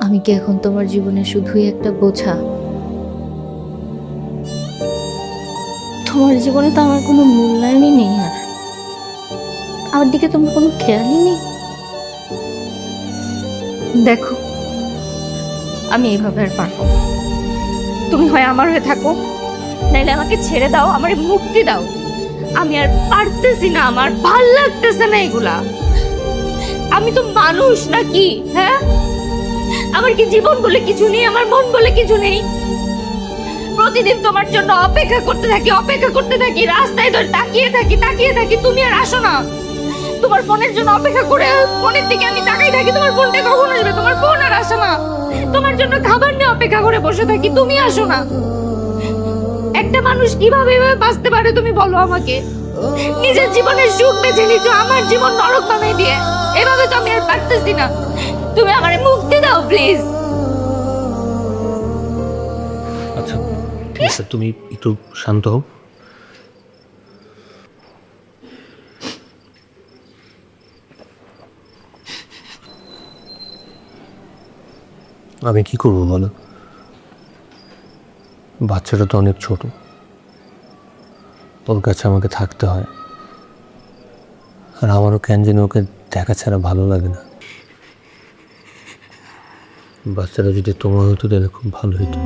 আমি কি এখন তোমার জীবনে শুধুই একটা বোঝা? তোমার জীবনে তো আমার কোনো মূল্যায়নই নেই, আর আমার দিকে তোমার কোনো খেয়ালই নেই। দেখো, আমি এইভাবে আর পারবো না। তুমি হয় আমার হয়ে থাকো, নাইলে আমাকে ছেড়ে দাও, আমার মুক্তি দাও। আমি আর পারতেছি না, আমার ভাল লাগতেছে না এগুলা। আমি তো মানুষ নাকি? হ্যাঁ, আমার কি জীবন বলে কিছু নেই? আমার মন বলে কিছু নেই? প্রতিদিন তোমার জন্য অপেক্ষা করতে থাকি, অপেক্ষা করতে থাকি, রাস্তায় ধরে তাকিয়ে থাকি, তুমি আর আসো না। তোমার ফোনের জন্য অপেক্ষা করে ফোনের দিকে আমি তাকাই থাকি, তোমার ফোনটা কখন আসবে? তোমার ফোন আর আসে না। তোমার জন্য খাবার নিয়ে অপেক্ষা করে বসে থাকি, তুমি আসো না। একটা মানুষ কিভাবে এভাবে বাঁচতে পারে তুমি বলো আমাকে? নিজের জীবনের সুখ বেছে নিচ্ছ, আমার জীবন নরক বানাই দিয়ে। এভাবে তো আমি আর পারতেছি না। তুমি আমারে মুক্তি দাও প্লিজ। আচ্ছা ঠিক আছে, তুমি একটু শান্ত হও। আমি কি করবো বলো? বাচ্চাটা তো অনেক ছোট, ওর কাছে আমাকে থাকতে হয়। আর আমারও কেন যেন ওকে দেখা ছাড়া ভালো লাগে না। বাচ্চাটা যদি তোমার হতো তাহলে খুব ভালো হতো।